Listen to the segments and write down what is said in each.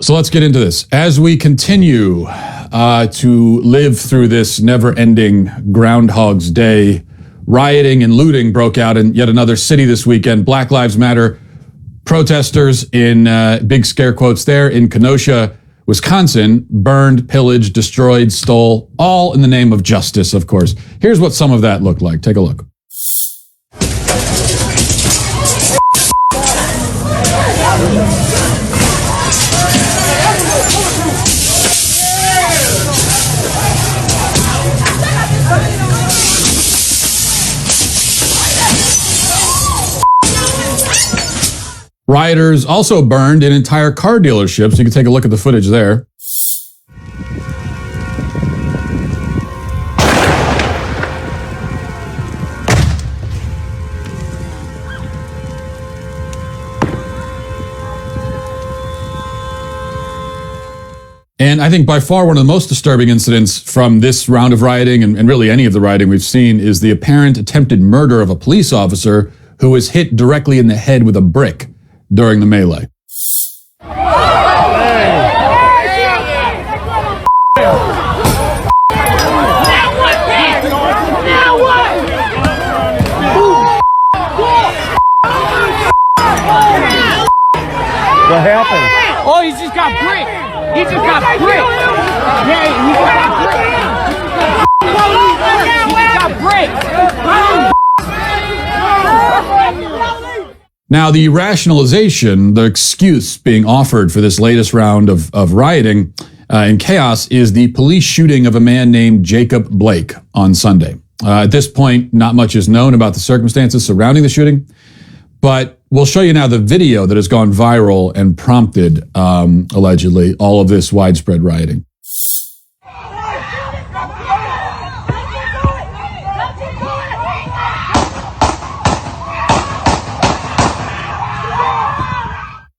So let's get into this. As we continue to live through this never-ending Groundhog's Day, rioting and looting broke out in yet another city this weekend. Black Lives Matter protesters in big scare quotes there in Kenosha, Wisconsin, burned, pillaged, destroyed, stole, all in the name of justice, of course. Here's what some of that looked like. Take a look. Rioters also burned an entire car dealership, so you can take a look at the footage there. And I think by far one of the most disturbing incidents from this round of rioting, and really any of the rioting we've seen, is the apparent attempted murder of a police officer who was hit directly in the head with a brick during the melee. What happened? Oh, he just got bricked. He just got bricked. Yeah, he got bricked. He just got bricked. Now, the rationalization, the excuse being offered for this latest round of rioting and chaos is the police shooting of a man named Jacob Blake on Sunday. At this point, not much is known about the circumstances surrounding the shooting, but we'll show you now the video that has gone viral and prompted, allegedly, all of this widespread rioting.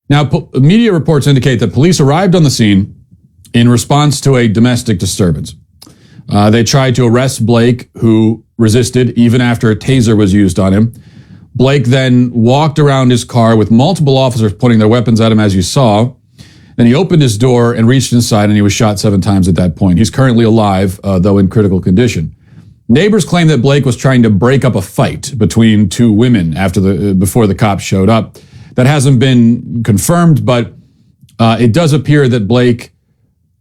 Now, media reports indicate that police arrived on the scene in response to a domestic disturbance. They tried to arrest Blake, who resisted even after a taser was used on him. Blake then walked around his car with multiple officers pointing their weapons at him, as you saw. Then he opened his door and reached inside, and he was shot 7 times at that point. He's currently alive, though in critical condition. Neighbors claim that Blake was trying to break up a fight between 2 women before the cops showed up. That hasn't been confirmed, but it does appear that Blake,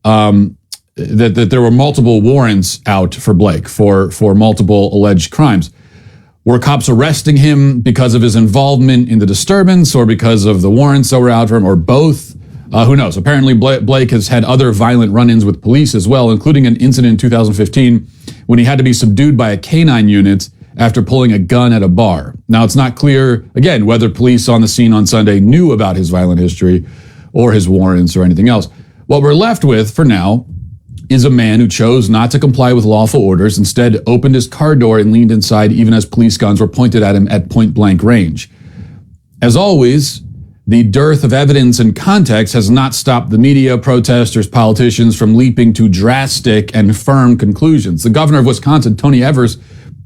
that there were multiple warrants out for Blake for multiple alleged crimes. Were cops arresting him because of his involvement in the disturbance or because of the warrants that were out for him, or both? Who knows? Apparently, Blake has had other violent run-ins with police as well, including an incident in 2015 when he had to be subdued by a canine unit after pulling a gun at a bar. Now, it's not clear, again, whether police on the scene on Sunday knew about his violent history or his warrants or anything else. What we're left with, for now, is a man who chose not to comply with lawful orders, instead opened his car door and leaned inside even as police guns were pointed at him at point-blank range. As always, the dearth of evidence and context has not stopped the media, protesters, politicians from leaping to drastic and firm conclusions. The governor of Wisconsin, Tony Evers,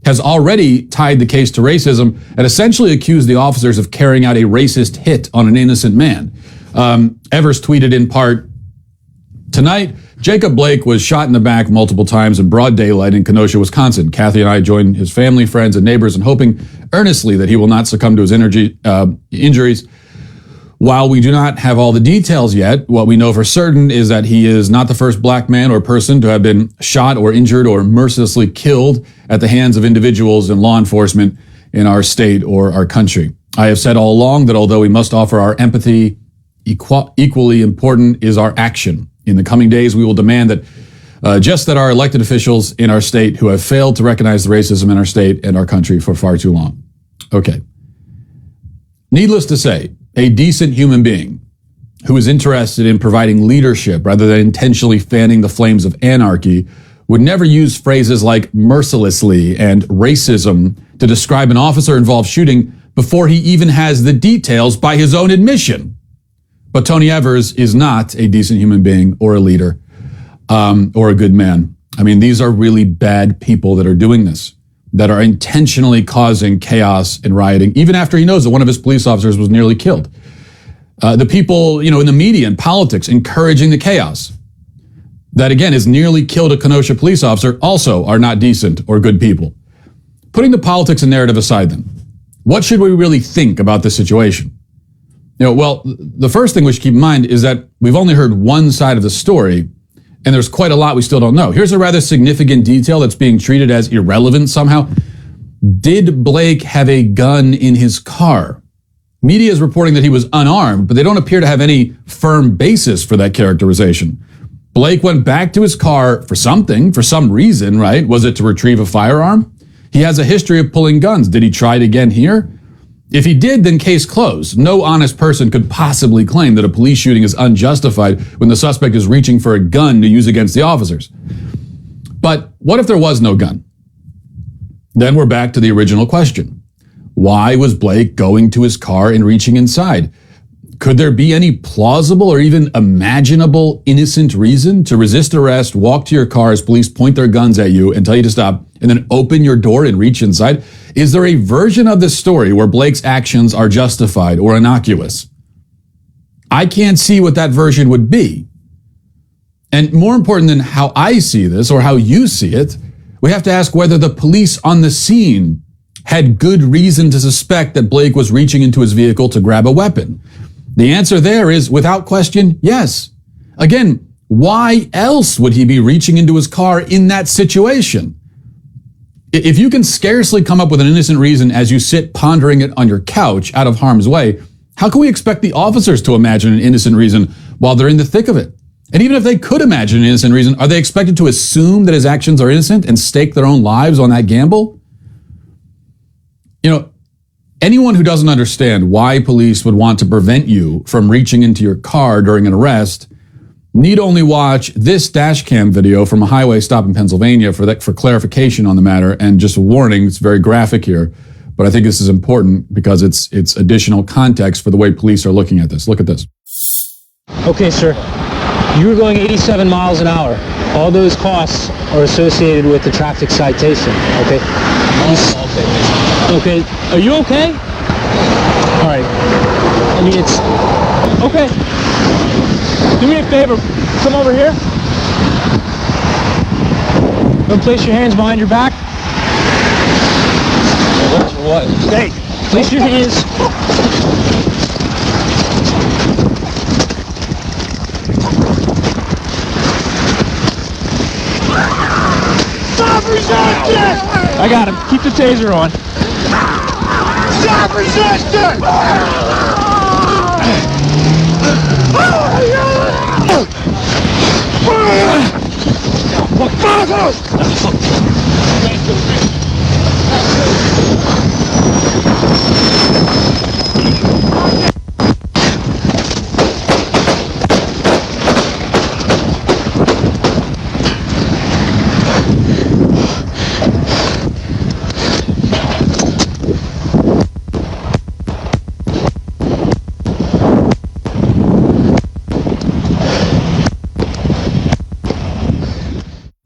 has already tied the case to racism and essentially accused the officers of carrying out a racist hit on an innocent man. Evers tweeted in part, "Tonight, Jacob Blake was shot in the back multiple times in broad daylight in Kenosha, Wisconsin. Kathy and I joined his family, friends, and neighbors in hoping earnestly that he will not succumb to his injuries. While we do not have all the details yet, what we know for certain is that he is not the first black man or person to have been shot or injured or mercilessly killed at the hands of individuals in law enforcement in our state or our country. I have said all along that although we must offer our empathy, equally important is our action. In the coming days, we will demand that that our elected officials in our state who have failed to recognize the racism in our state and our country for far too long." Okay. Needless to say, a decent human being who is interested in providing leadership rather than intentionally fanning the flames of anarchy would never use phrases like mercilessly and racism to describe an officer-involved shooting before he even has the details by his own admission. But Tony Evers is not a decent human being or a leader or a good man. I mean, these are really bad people that are doing this, that are intentionally causing chaos and rioting, even after he knows that one of his police officers was nearly killed. The people, in the media and politics encouraging the chaos that, again, has nearly killed a Kenosha police officer also are not decent or good people. Putting the politics and narrative aside then, what should we really think about this situation? Well, the first thing we should keep in mind is that we've only heard one side of the story, and there's quite a lot we still don't know. Here's a rather significant detail that's being treated as irrelevant somehow. Did Blake have a gun in his car? Media is reporting that he was unarmed, but they don't appear to have any firm basis for that characterization. Blake went back to his car for something, for some reason, right? Was it to retrieve a firearm? He has a history of pulling guns. Did he try it again here? If he did, then case closed. No honest person could possibly claim that a police shooting is unjustified when the suspect is reaching for a gun to use against the officers. But what if there was no gun? Then we're back to the original question. Why was Blake going to his car and reaching inside? Could there be any plausible or even imaginable innocent reason to resist arrest, walk to your car as police point their guns at you and tell you to stop, and then open your door and reach inside? Is there a version of this story where Blake's actions are justified or innocuous? I can't see what that version would be. And more important than how I see this or how you see it, we have to ask whether the police on the scene had good reason to suspect that Blake was reaching into his vehicle to grab a weapon. The answer there is, without question, yes. Again, why else would he be reaching into his car in that situation? If you can scarcely come up with an innocent reason as you sit pondering it on your couch out of harm's way, how can we expect the officers to imagine an innocent reason while they're in the thick of it? And even if they could imagine an innocent reason, are they expected to assume that his actions are innocent and stake their own lives on that gamble? Anyone who doesn't understand why police would want to prevent you from reaching into your car during an arrest need only watch this dash cam video from a highway stop in Pennsylvania for clarification on the matter. And just a warning, it's very graphic here, but I think this is important because it's additional context for the way police are looking at this. Look at this. Okay, sir. You were going 87 miles an hour. All those costs are associated with the traffic citation, okay? Okay, are you okay? All right. I mean, it's... Okay. Do me a favor. Come over here. Don't place your hands behind your back. What? Hey, place your hands... Stop resisting! I got him. Keep the taser on. Stop resisting!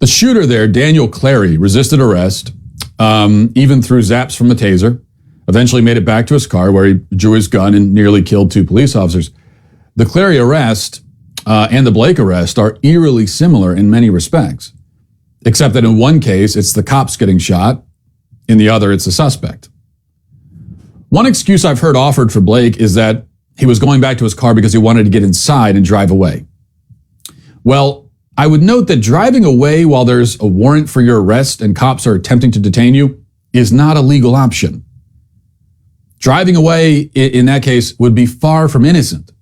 The shooter there, Daniel Clary, resisted arrest, even through zaps from the taser, eventually made it back to his car where he drew his gun and nearly killed 2 police officers. The Clary arrest and the Blake arrest are eerily similar in many respects, except that in one case, it's the cops getting shot. In the other, it's the suspect. One excuse I've heard offered for Blake is that he was going back to his car because he wanted to get inside and drive away. Well, I would note that driving away while there's a warrant for your arrest and cops are attempting to detain you is not a legal option. Driving away in that case would be far from innocent.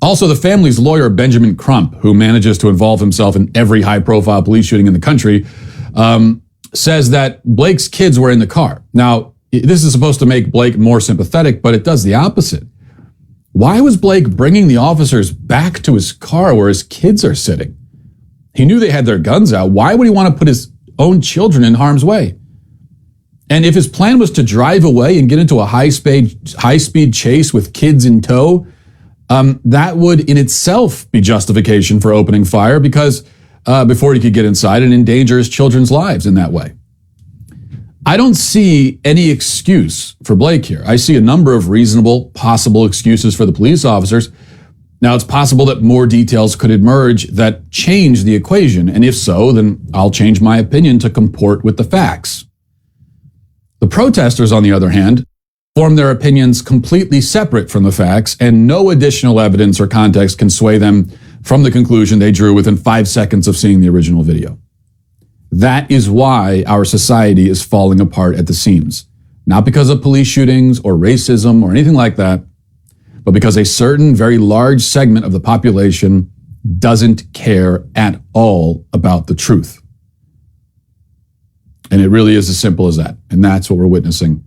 Also, the family's lawyer, Benjamin Crump, who manages to involve himself in every high-profile police shooting in the country, says that Blake's kids were in the car. Now, this is supposed to make Blake more sympathetic, but it does the opposite. Why was Blake bringing the officers back to his car where his kids are sitting? He knew they had their guns out. Why would he want to put his own children in harm's way? And if his plan was to drive away and get into a high-speed chase with kids in tow, that would in itself be justification for opening fire because before he could get inside and endanger his children's lives in that way. I don't see any excuse for Blake here. I see a number of reasonable possible excuses for the police officers. Now, it's possible that more details could emerge that change the equation, and if so, then I'll change my opinion to comport with the facts. The protesters, on the other hand, form their opinions completely separate from the facts, and no additional evidence or context can sway them from the conclusion they drew within 5 seconds of seeing the original video. That is why our society is falling apart at the seams. Not because of police shootings or racism or anything like that, but because a certain very large segment of the population doesn't care at all about the truth. And it really is as simple as that. And that's what we're witnessing